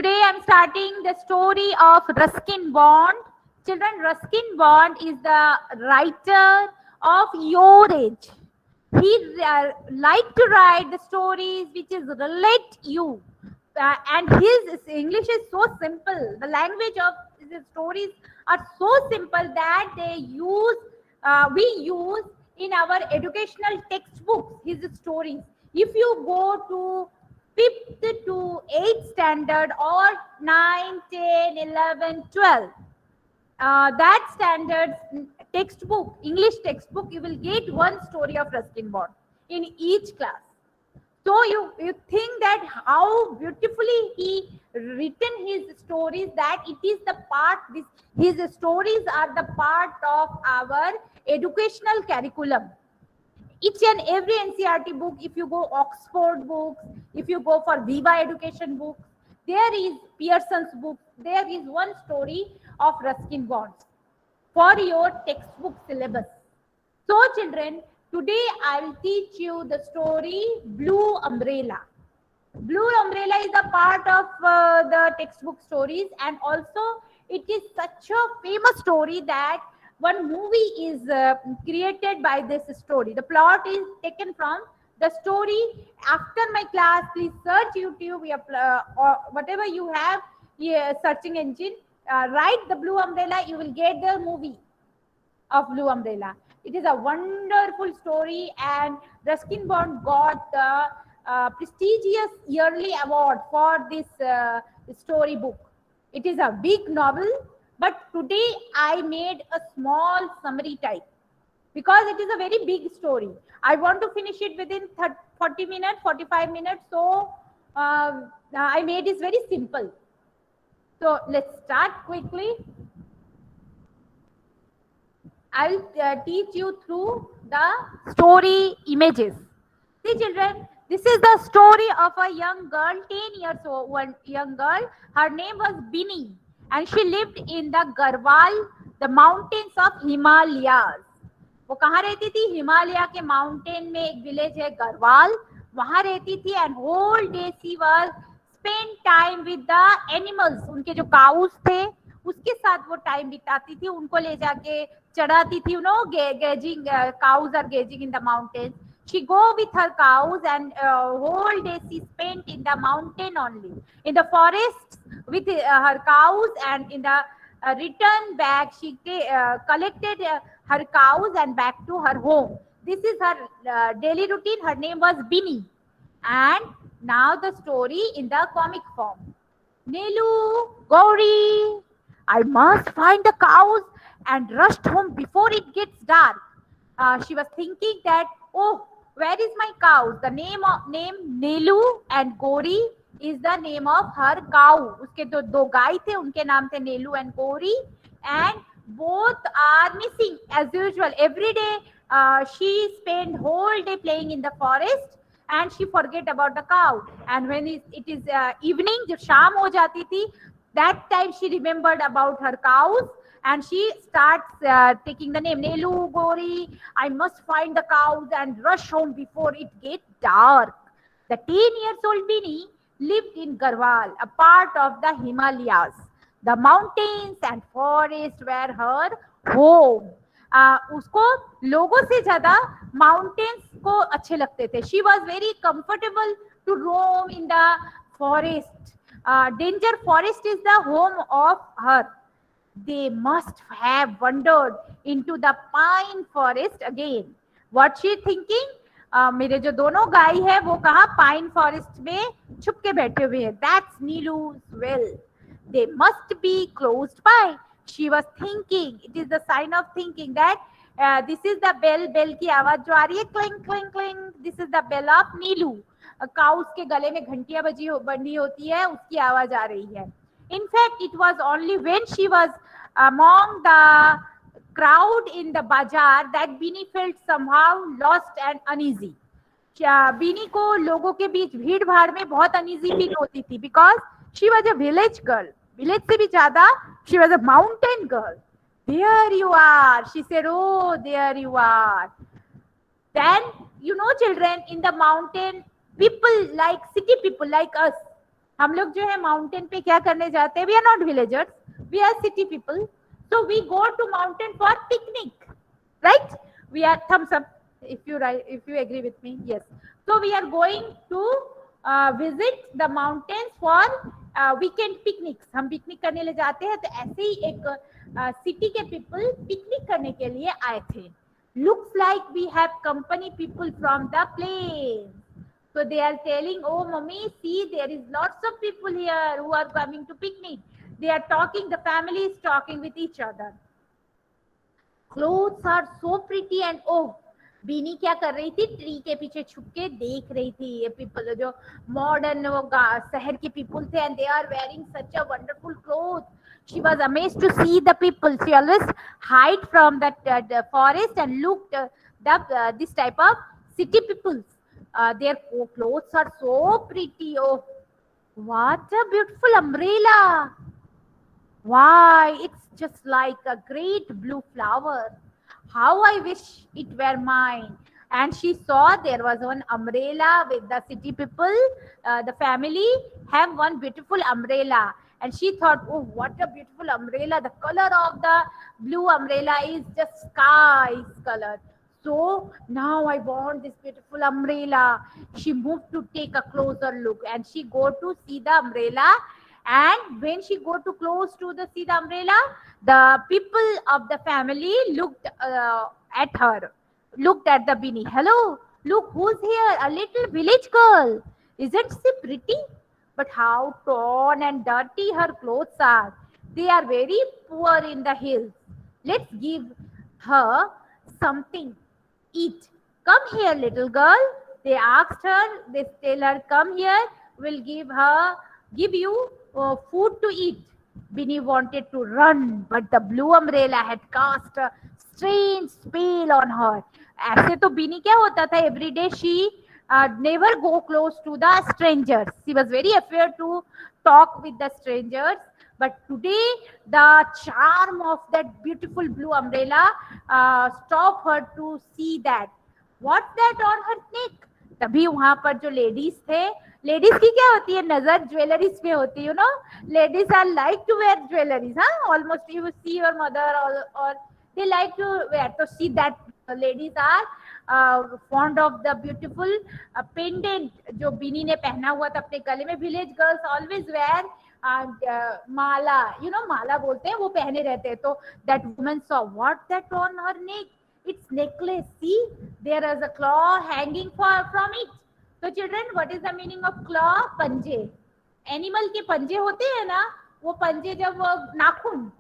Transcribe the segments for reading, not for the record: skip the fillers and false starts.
Today I'm starting the story of Ruskin Bond. Children, Ruskin Bond is the writer of your age. He like to write the stories which is relate you. And his English is so simple. The language of his stories are so simple that we use in our educational textbooks his stories. If you go to 5th to 8th standard or 9, 10, 11, 12, that standard textbook, English textbook, you will get one story of Ruskin Bond in each class. So you think that how beautifully he written his stories, that it is the part, his stories are the part of our educational curriculum. Each and every NCERT book, if you go Oxford books, if you go for Viva Education books, there is Pearson's book, there is one story of Ruskin Bond for your textbook syllabus. So children, today I will teach you the story Blue Umbrella. Blue Umbrella is a part of the textbook stories, and also it is such a famous story that one movie is created by this story. The plot is taken from the story. After my class, please search YouTube or whatever you have, searching engine. Write the Blue Umbrella, you will get the movie of Blue Umbrella. It is a wonderful story, and Ruskin Bond got the prestigious yearly award for this storybook. It is a big novel, but today I made a small summary type because it is a very big story. I want to finish it within 40 minutes, 45 minutes. So I made it very simple. So let's start quickly. I'll teach you through the story images. See children, this is the story of a young girl, 10 years old, one young girl. Her name was Bini, and she lived in the Garhwal, the mountains of Himalayas. वो कहाँ रहती थी? हिमालय के mountain में एक village है गढ़वाल, वहां रहती थी. And whole day she was spend time with the animals. उनके जो काउस थे उसके साथ वो टाइम बिताती थी, उनको ले जाके चढ़ाती थी. Gazing, cows are gazing in the mountains. She go with her cows, and whole day she spent in the mountain only, in the forest with her cows, and in the return back she collected her cows and back to her home. This is her daily routine. Her name was Bini. And now the story in the comic form. Nelu, Gauri, I must find the cows and rushed home before it gets dark. She was thinking that, oh, where is my cows? The name Nelu and Gauri is the name of her cow. उसके दो गाय थे, उनके नाम थे नेलू and Gauri, and both are missing as usual. Every day she spent whole day playing in the forest, and she forget about the cow. And when it is evening, जब शाम हो जाती थी, that time she remembered about her cows, and she starts taking the name Nelu, Gauri. I must find the cows and rush home before it gets dark. The 10 years old Bini lived in Garhwal, a part of the Himalayas. The mountains and forests were her home. उसको लोगों से ज्यादा mountains को अच्छे लगते थे. She was very comfortable to roam in the forest. Danger forest is the home of her. They must have wandered into the pine forest again. What she thinking? मेरे जो दोनों गाय है वो कहा पाइन फॉरेस्ट में छुप के बैठे हुए हैं. That's Neelu's well. They must be close by. She was thinking. It is the sign of thinking that this is the bell. Bell की आवाज जो आ रही है, cling cling cling. This is the bell of Neelu. Cows के गले में घंटियां बंधी होती है, उसकी आवाज आ रही है. In fact, it was only when she was among the crowd in the bazaar that Bini felt somehow lost and uneasy. बीनी को लोगों के बीच भीड़ भाड़ में बहुत अनईजी फील होती थी, because she was a village girl. Village से भी ज्यादा she was a mountain girl. There you are, she said. Oh, there you are. Then, children, in the mountain, people like city people like us, हम लोग जो है mountain पे क्या करने जाते हैं? We are not villagers, we are city people, so we go to mountain for picnic, right? We are thumbs up if you agree with me. Yes, so we are going to visit the mountains for weekend picnics. हम picnic करने ले जाते हैं, तो ऐसे ही एक city के people picnic करने के लिए आए थे. Looks like we have company people from the plane. So they are telling, oh mommy, see, there is lots of people here who are coming to picnic. They are talking, the family is talking with each other. Clothes are so pretty and oh, बीनी क्या कर रही थी? Tree के पीछे छुप के देख रही थी ये पीपल, जो मॉडर्न वो शहर के पीपल थे, and they are wearing such a wonderful clothes. She was amazed to see the people. She always hide from that the forest and looked this type of city people. Their clothes are so pretty. Oh, what a beautiful umbrella! Why, it's just like a great blue flower. How I wish it were mine. And she saw there was one umbrella with the city people, the family have one beautiful umbrella. And she thought, oh, what a beautiful umbrella. The color of the blue umbrella is just sky's color. So now I want this beautiful umbrella. She moved to take a closer look, and she go to see the umbrella. And when she go to close to the see the umbrella, the people of the family looked at her, looked at the Bini. Hello, look who's here, a little village girl. Isn't she pretty? But how torn and dirty her clothes are. They are very poor in the hills. Let's give her something eat. Come here, little girl. They asked her, they tell her, come here, we'll give you food to eat. Binny wanted to run, but the blue umbrella had cast a strange spell on her. ऐसे तो बिनी क्या होता था? Every day she never go close to the strangers. She was very afraid to talk with the strangers. But today, the charm of that beautiful blue umbrella stopped her to see that. What's that on her neck? तभी वहां पर जो ladies थे, ladies की क्या होती है नजर? ज्वेलरीज पे होती है, you know. Ladies are like to wear jewelleries. हाँ, almost you see your mother और they like to wear. So see that ladies are fond of the beautiful pendant जो बिनी ने पहना हुआ था अपने गले में. Village girls always wear Mala, you know, माला बोलते हैं, वो पहने रहते हैं. तो that woman saw what that on her neck. It's necklace. See, there is a claw hanging from it. So children, what is the meaning of claw? पंजे. Animal के पंजे होते हैं ना, वो पंजे जब वो नाखून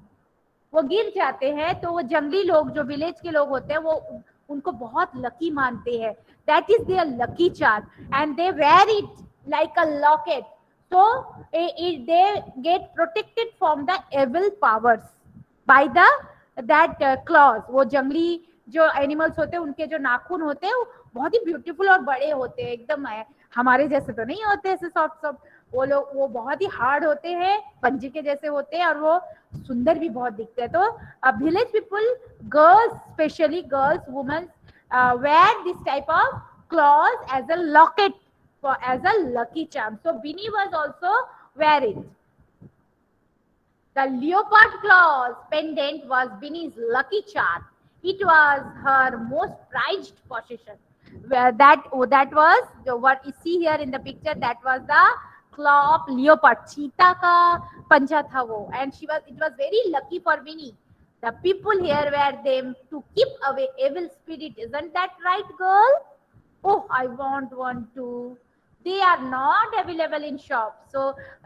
वो गिर जाते हैं, तो वो जंगली लोग जो विलेज के लोग होते हैं वो उनको बहुत लकी मानते हैं. That is their lucky charm and they wear it like a locket. So they get protected from the evil powers by the that clothes. वो जंगली जो एनिमल्स होते हैं उनके जो नाखून होते हैं वो बहुत ही ब्यूटीफुल और बड़े होते हैं, एकदम हमारे जैसे तो नहीं होते ऐसे सॉफ्ट सॉफ्ट. वो लोग वो बहुत ही हार्ड होते हैं, पंजे के जैसे होते हैं, और वो सुंदर भी बहुत दिखते हैं. तो village people, girls, specially girls, women wear this type of clothes as a locket for as a lucky charm. So Binny was also wearing. The leopard claws pendant was Binny's lucky charm. It was her most prized possession. Where that was what you see here in the picture. That was the claw of leopard. Cheetah का पंजा था वो. And it was very lucky for Binny. The people here were them to keep away evil spirit. Isn't that right, girl? Oh, I want one too. They are not available in shop. So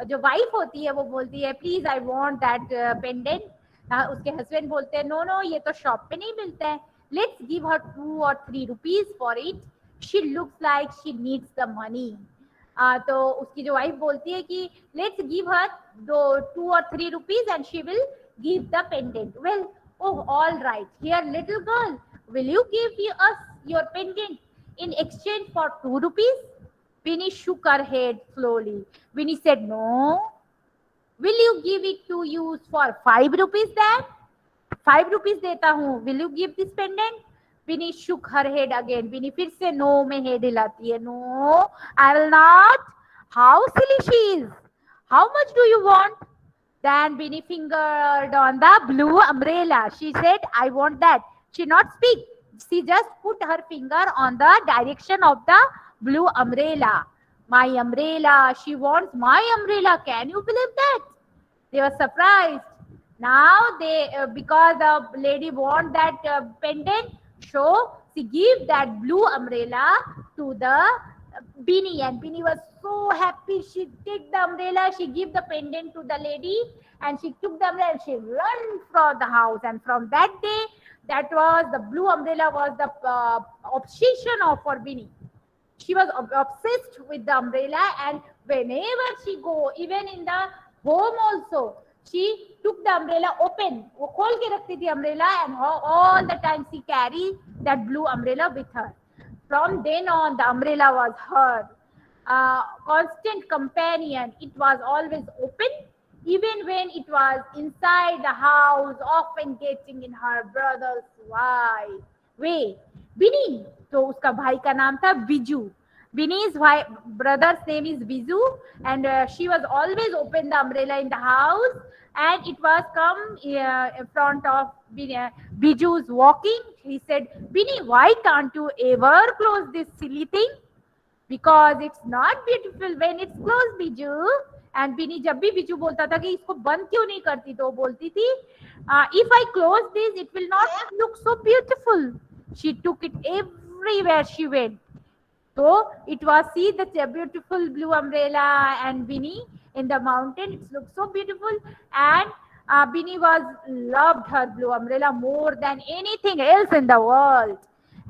जो wife होती है वो बोलती है please I want that pendant. उसके husband बोलते हैं no no, ये तो शॉप पे नहीं मिलता है. Let's give her 2 or 3 rupees for it. She looks like she needs the money. तो उसकी जो वाइफ बोलती है कि let's give her 2 or 3 rupees and she will give the pendant. Well, oh, all right. Here, little girl, will you give us your pendant in exchange for 2 rupees? Winnie shook her head slowly. Winnie said, no. Will you give it to use for 5 rupees then? 5 rupees देता हूँ. Will you give this pendant? Winnie shook her head again. Winnie फिर से no में head हिलाती है. No, I will not. How silly she is. How much do you want? Then Bini fingered on the blue umbrella. She said, I want that. She not speak. She just put her finger on the direction of the blue umbrella. My umbrella. She wants my umbrella. Can you believe that? They were surprised. Now they, because the lady want that pendant, so she give that blue umbrella to the Bini, and Bini was so happy. She take the umbrella, she give the pendant to the lady, and she took the umbrella and she run from the house. And from that day, that was the blue umbrella was the obsession of for Bini. She was obsessed with the umbrella, and whenever she go, even in the home also, she took the umbrella open, वो खोल के रखती थी umbrella, and all the time she carry that blue umbrella with her. From then on, the umbrella was her constant companion. It was always open, even when it was inside the house, often getting in her brother's way. Bini, तो उसका भाई का नाम था Biju. Bini's brother's name is Biju, and she was always open the umbrella in the house, and it was come in front of Biju's walking. He said, Bini, why can't you ever close this silly thing? Because it's not beautiful when it's closed, Biju. And Bini जब भी बिजू बोलता था कि इसको बंद क्यों नहीं करती, तो बोलती थी, if I close this, it will not look so beautiful. She took it everywhere she went. So it was, see the beautiful blue umbrella and Bini in the mountain. It looked so beautiful, and Bini was loved her blue umbrella more than anything else in the world.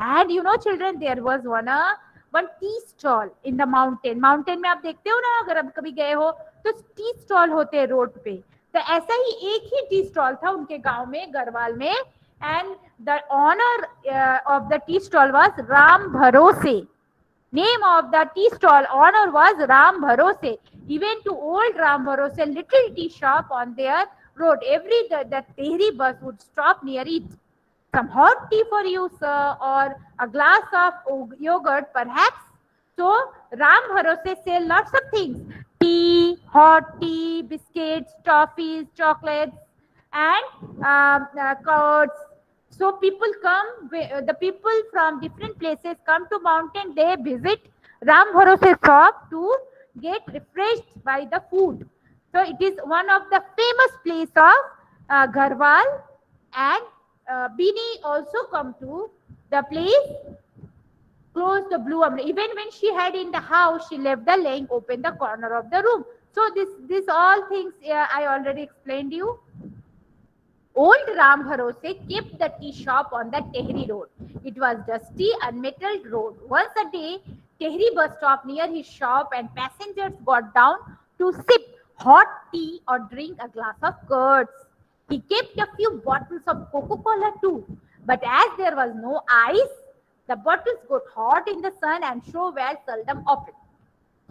And you know, children, there was one tea stall in the mountain. Mountain में आप देखते हो ना, अगर आप कभी गए हो तो टी स्टॉल होते हैं रोड पे. तो ऐसा ही एक ही टी स्टॉल था उनके गांव में, गढ़वाल में. And the owner of the tea stall was Ram Bharose. Name of the tea stall owner was Ram Bharose. Even to old Ram Bharose, little tea shop on their road. Every the Tehri bus would stop near it. Some hot tea for you, sir, or a glass of yogurt, perhaps. So Ram Bharose sell lots of things: tea, hot tea, biscuits, toffees, chocolates, and curds. So people come, the people from different places come to mountain. They visit Ram Bharose shop to get refreshed by the food. So it is one of the famous place of Garhwal, and Bini also come to the place, close the blue umbrella. Even when she had in the house, she left the laying open the corner of the room. So this all things I already explained you. Old Ram Bharose kept the tea shop on the Tehri road. It was dusty, unmetalled road. Once a day, Tehri bus stopped near his shop, and passengers got down to sip hot tea or drink a glass of curds. He kept a few bottles of Coca-Cola too. But as there was no ice, the bottles got hot in the sun and so were seldom opened.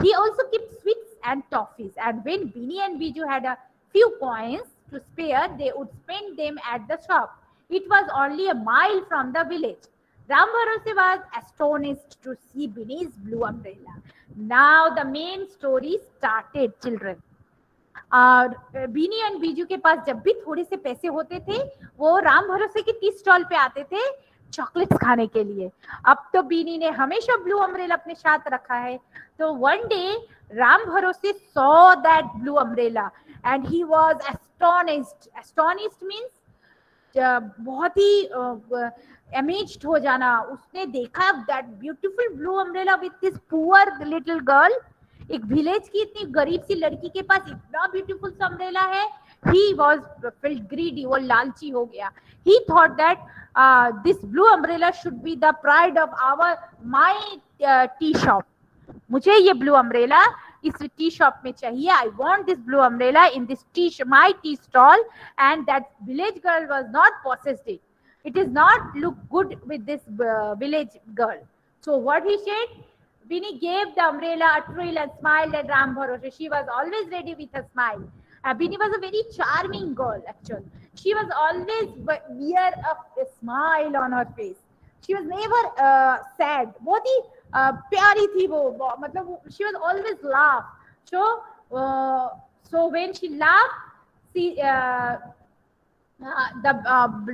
He also kept sweets and toffees, and when Bini and Biju had a few coins to spare, they would spend them at the shop. It was only a mile from the village. Ram Bharose was astonished to see Bini's blue umbrella. Now the main story started, children. Bini and Biju के पास जब भी थोड़े से पैसे होते थे, वो राम भरोसे की टी स्टॉल पे आते थे चॉकलेट्स खाने के लिए. अब तो बीनी ने हमेशा ब्लू अम्ब्रेला अपने साथ रखा है. तो वन डे राम भरोसे saw that blue umbrella and he was astonished. Astonished means बहुत ही अमेज्ड हो जाना. उसने देखा that beautiful blue umbrella with this poor little girl. एक विलेज की इतनी गरीब सी लड़की के पास इतना ब्यूटीफुल सा अम्ब्रेला है. ही वॉज फेल्ट ग्रीडी, वो लालची हो गया. He thought that this blue umbrella should be the pride of our my tea shop. मुझे ये ब्लू अम्ब्रेला इस टी शॉप में चाहिए. I want this blue umbrella in this tea my tea stall. And that village girl was not possessed it. It is not look good with this village girl. So what he said, Bini gave the umbrella a trill and smiled at Ram Bharose. She was always ready with a smile. Bini was a very charming girl actually. She was always wear a smile on her face. She was never sad. बहुत ही प्यारी थी वो, मतलब she was always laugh. So So when she laughed, she, the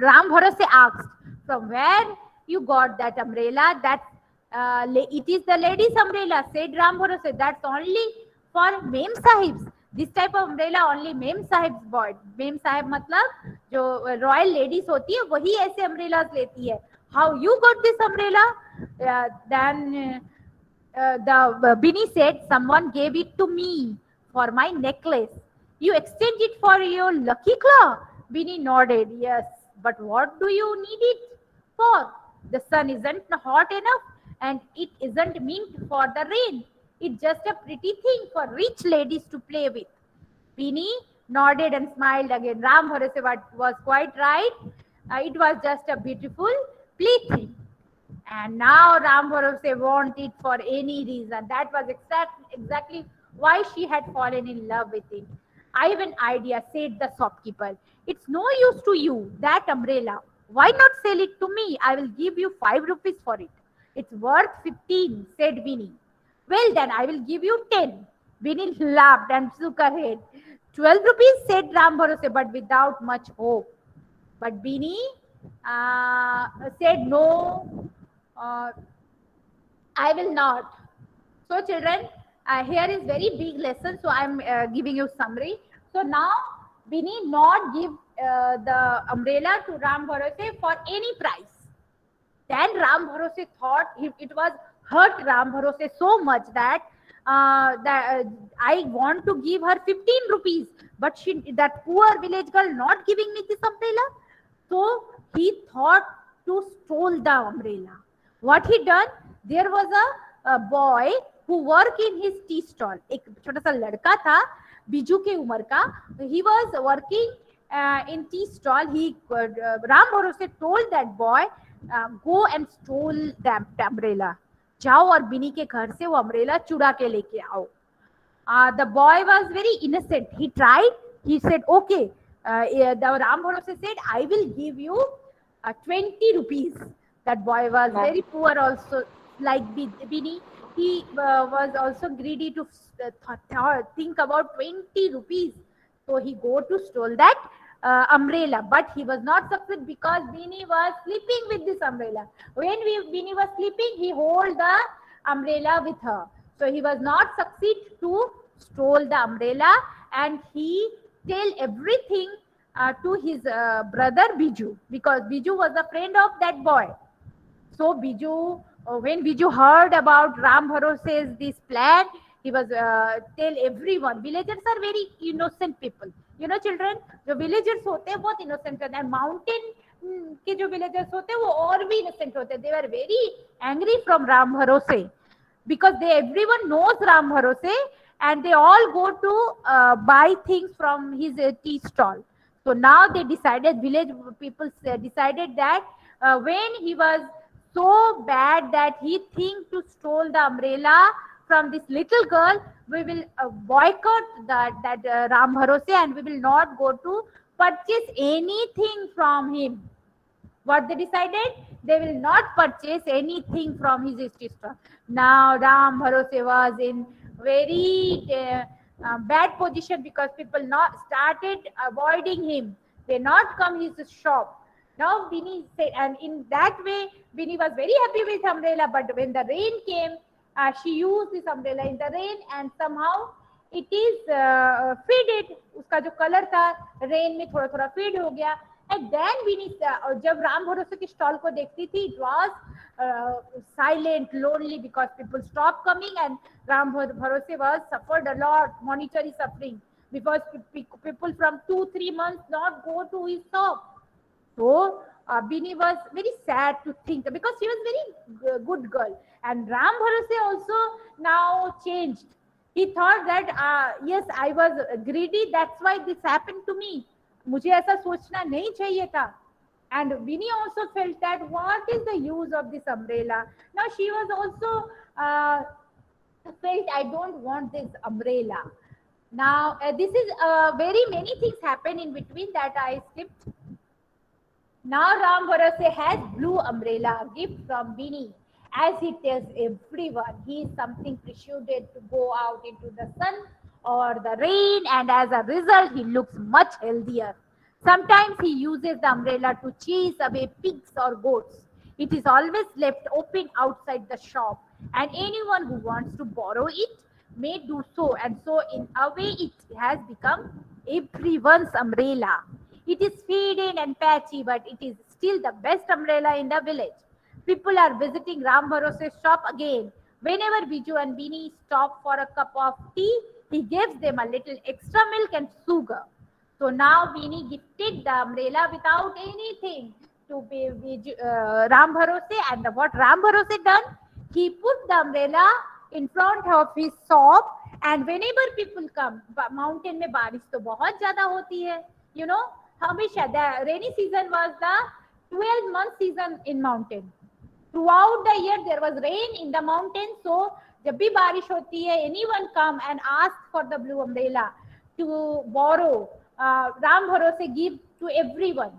Ram Bharose asked, "From where you got that umbrella? That it is the ladies' umbrella," said Ram Bharose. "That's only for Mem Sahibs. This type of umbrella only Mem Sahibs bought." Mem Sahib मतलब जो royal ladies होती है वही ऐसे umbrellas लेती है. How you got this umbrella? Then the Bini said, "Someone gave it to me for my necklace." "You exchange it for your lucky claw?" Bini nodded. "Yes, but what do you need it for? The sun isn't hot enough and it isn't meant for the rain. It's just a pretty thing for rich ladies to play with." Bini nodded and smiled again. Ram Bharose was quite right. It was just a beautiful plaything. And now Ram Bharose want it for any reason. That was exactly why she had fallen in love with it. "I have an idea," said the shopkeeper. "It's no use to you, that umbrella. Why not sell it to me? I will give you 5 rupees for it." "It's worth 15, said Vinny. "Well, then I will give you 10. Vinny laughed and shook her head. 12 rupees, said Ram Bharose, but without much hope. But Vinny said, "No, uh, I will not." So children, here is very big lesson. So I'm giving you summary. So now Bini not give the umbrella to Ram Bharose for any price. Then Ram Bharose thought it was hurt Ram Bharose so much that I want to give her 15 rupees, but that poor village girl not giving me this umbrella. So he thought to stole the umbrella. What he done? There was a boy who worked in his tea stall. एक छोटा सा लड़का था बीजू के उम्र का. He was working in tea stall. He Ram Bharose told that boy, "Go and stole the umbrella. जाओ और बिनी के घर से वो umbrella चुरा के लेके आओ." The boy was very innocent. He tried. He said, "Okay." The Ram Bharose said, "I will give you 20 rupees." That boy was very poor also, like Bini. He was also greedy to think about 20 rupees. So he go to stole that umbrella, but he was not successful because Bini was sleeping with this umbrella. When Bini was sleeping, he hold the umbrella with her. So he was not succeed to stole the umbrella, and he tell everything to his brother Biju, because Biju was a friend of that boy. So Biju, when Biju heard about Ram Bharose's this plan, he was tell everyone. Villagers are very innocent people. You know children, जो villagers होते हैं बहुत innocent होते हैं. Mountain के जो villagers होते हैं वो और भी innocent होते हैं. They were very angry from Ram Bharose because everyone knows Ram Bharose, and they all go to buy things from his tea stall. So now they decided, village people decided that when he was so bad that he think to stole the umbrella from this little girl, we will boycott that Ram Bharose, and we will not go to purchase anything from him. What they decided? They will not purchase anything from his tea stall. Now Ram Bharose was in very bad position because people not started avoiding him. They not come his shop. Now Bini said, and in that way, Bini was very happy with umbrella. But when the rain came, she used this umbrella in the rain, and somehow it is faded. उसका जो color था rain में थोड़ा थोड़ा fade हो गया. And then Bini, जब राम भरोसे की stall को देखती थी, it was silent, lonely, because people stopped coming, and Ram Bharose was suffered a lot, monetary suffering, because people from 2-3 months not go to his shop. So Bini was very sad to think, because she was very good girl, and Ram Bharose also now changed. He thought that yes, I was greedy, that's why this happened to me. मुझे ऐसा सोचना नहीं चाहिए था. And Bini also felt that what is the use of this umbrella? Now she was also felt, I don't want this umbrella. Now this is very many things happen in between that I skipped. Now Ram Bharose has blue umbrella, a gift from Bini. As he tells everyone, he is something preceded to go out into the sun or the rain, and as a result, he looks much healthier. Sometimes he uses the umbrella to chase away pigs or goats. It is always left open outside the shop, and anyone who wants to borrow it may do so. And so, in a way, it has become everyone's umbrella. It is faded and patchy, but it is still the best umbrella in the village. People are visiting Ram Bharose's shop again. Whenever Biju and Bini stop for a cup of tea, he gives them a little extra milk and sugar. So now Bini gifted the umbrella without anything to Ram Bharose, and what Ram Bharose done, he put the umbrella in front of his shop, and whenever people come, mountain में बारिश तो बहुत ज़्यादा होती है, you know, हमेशा the rainy season was the 12-month season in mountain. Throughout the year there was rain in the mountain, so जब भी बारिश होती है, anyone come and ask for the blue umbrella to borrow. Ram भरोसे give to everyone.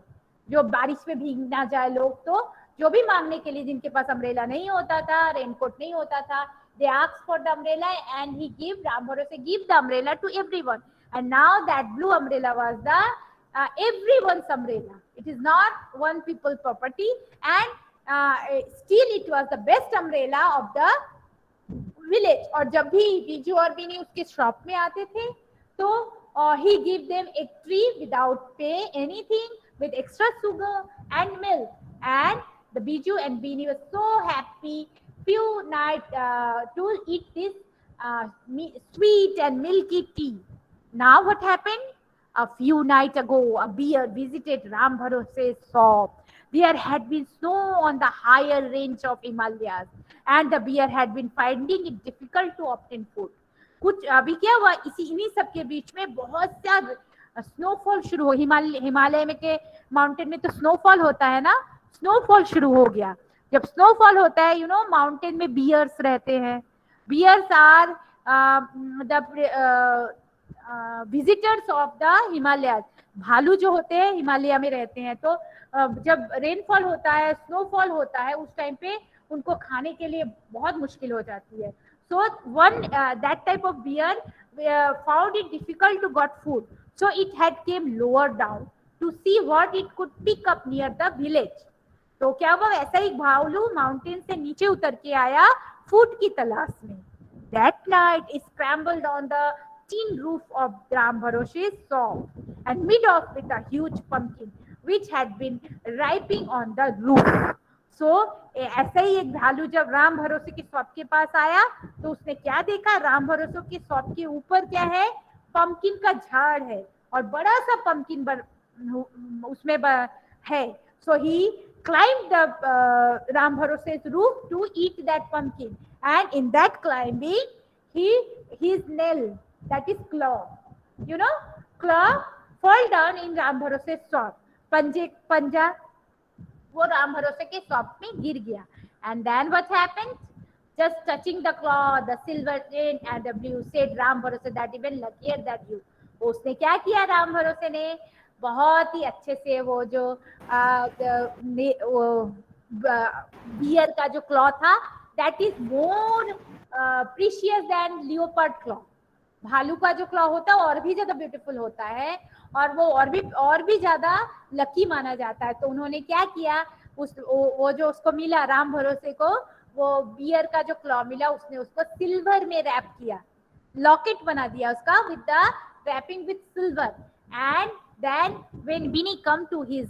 जो बारिश में भीग ना जाए लोग, तो जो भी मांगने के लिए जिनके पास अम्ब्रेला नहीं होता था, रेनकोट नहीं होता था, they asked for the umbrella and he give, Ram Bharose give the umbrella to everyone. And now that blue umbrella was the everyone's umbrella. It is not one people's property, and still it was the best umbrella of the village. और जब भी बीजू और बीनी उसके shop में आते थे, तो he give them a tree without pay anything, with extra sugar and milk, and the Biju and Bini were so happy few nights to eat this sweet and milky tea. Now what happened? A few nights ago, a bear visited Ram Bharose's shop. There had been snow on the higher range of Himalayas, and the bear had been finding it difficult to obtain food. कुछ अभी क्या हुआ, इन्हीं सब के बीच में बहुत सा स्नोफॉल शुरू हो, हिमालय में के माउंटेन में तो स्नोफॉल होता है ना, स्नोफॉल शुरू हो गया. जब स्नोफॉल होता है, माउंटेन में बियर्स रहते हैं. Bears are the visitors of the Himalaya. भालू जो होते हैं हिमालय में रहते हैं, तो जब रेनफॉल होता है, स्नोफॉल होता है, उस टाइम पे उनको खाने के लिए बहुत मुश्किल हो जाती है. So that type of bear found it difficult to get food. So it had came lower down to see what it could pick up near the village. तो क्या हुआ, ऐसा ही भालू माउंटेन से नीचे उतर के आया फूड की तलाश में. That night it scrambled on the tin roof of Ram Bharose's shop and met off with a huge pumpkin which had been ripening on the roof. So ऐसा ही एक भालू जब राम भरोसे की शॉप के पास आया, तो उसने क्या देखा, राम भरोसे की शॉप के ऊपर क्या है, पंपकिन का झाड़ है और बड़ा सा पंपकिन उसमें है. So he climbed the Ram Bharose's roof to eat that pumpkin, and in that climbing his nail, that is claw, claw fall down in Ram Bharose's shop. पंजा वो राम भरोसे के शॉप में गिर गया. And then what happened? Just touching the claw, the silver chain and the blue, said Ram Bharose, that even luckier than you. उसने क्या किया, राम भरोसे ने बहुत ही अच्छे से वो जो बियर का जो क्लॉ था, that is more precious than leopard claw. भालू का जो क्लॉ होता है और भी ज्यादा ब्यूटीफुल होता है, और वो और भी ज्यादा लकी माना जाता है. तो उन्होंने क्या किया, वो जो उसको मिला राम भरोसे को, वो बियर का जो क्लॉ मिला, उसने उसको सिल्वर में रैप किया, लॉकेट बना दिया उसका with the wrapping with silver. And then when Bini come to his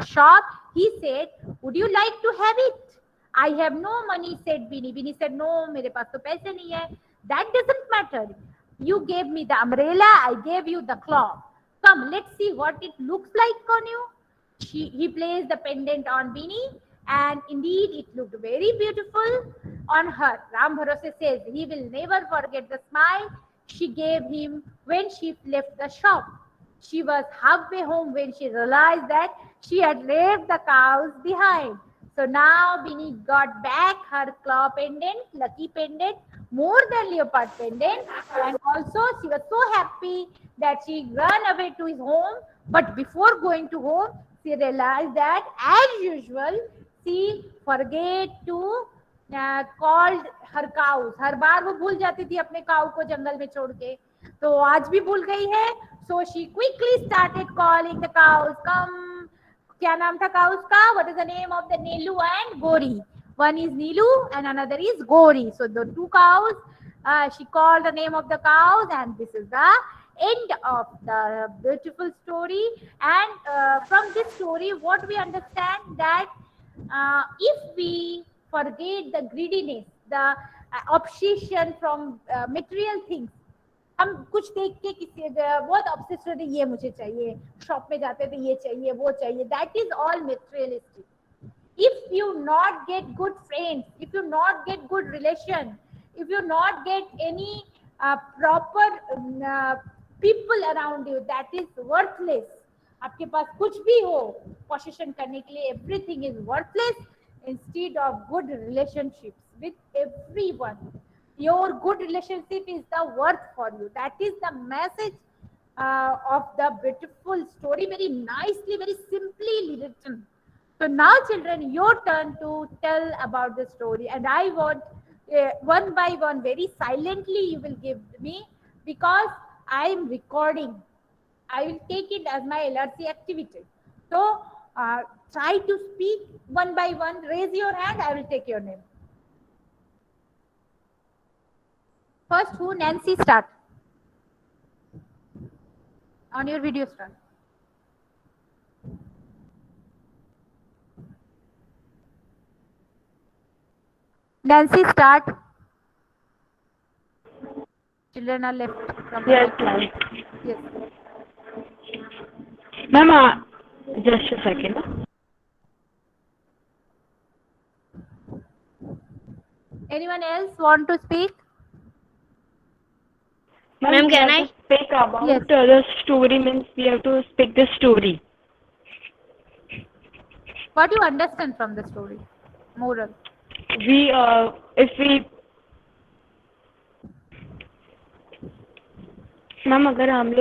shop, he said, would you like to have it? I have no money, said Bini. Bini said, no, मेरे पास तो पैसे नहीं है. That doesn't matter. You gave me the umbrella, I gave you the claw. Come, let's see what it looks like on you. He placed the pendant on Bini, and indeed it looked very beautiful on her. Ram Bharose says he will never forget the smile she gave him when she left the shop. She was halfway home when she realized that she had left the cows behind. So now Bini got back her claw pendant, lucky pendant, more than leopard pendant, and also she was so happy that she ran away to his home. But before going to home, she realized that as usual she forget to called her cows. हर बार वो भूल जाती थी अपने काऊ को जंगल में छोड़ के. तो आज भी भूल गई है. So she quickly started calling the cows. Come. क्या नाम था cows का? What is the name of the Nilu and Gori? One is Nilu and another is Gori. So the two cows. She called the name of the cows, and this is the end of the beautiful story. And from this story, what we understand that if we forget the greediness, the obsession from material things, हम कुछ देख के किसी बहुत obsessed होते, ये मुझे चाहिए, शॉप में जाते थे ये चाहिए वो चाहिए, that is all materialistic. If you not get good friends, if you not get good relation, if you not get any proper people around you, that is worthless. आपके पास कुछ भी हो पोजीशन करने के लिए, everything is worthless instead of good relationships with everyone. Your good relationship is the worth for you. That is the message of the beautiful story, very nicely, very simply written. So now children, your turn to tell about the story, and I want one by one, very silently you will give me, because I am recording. I will take it as my LRC activity. So try to speak one by one. Raise your hand, I will take your name. First, who? Nancy, start. On your video, start. Nancy, start. Children are left. From Yes, ma'am. Yes. Ma'am, just a second. Anyone else want to speak? Ma'am, can I speak about Yes. The story? Means we have to speak the story. What do you understand from the story? Moral. If we ma'am अगर हम लोग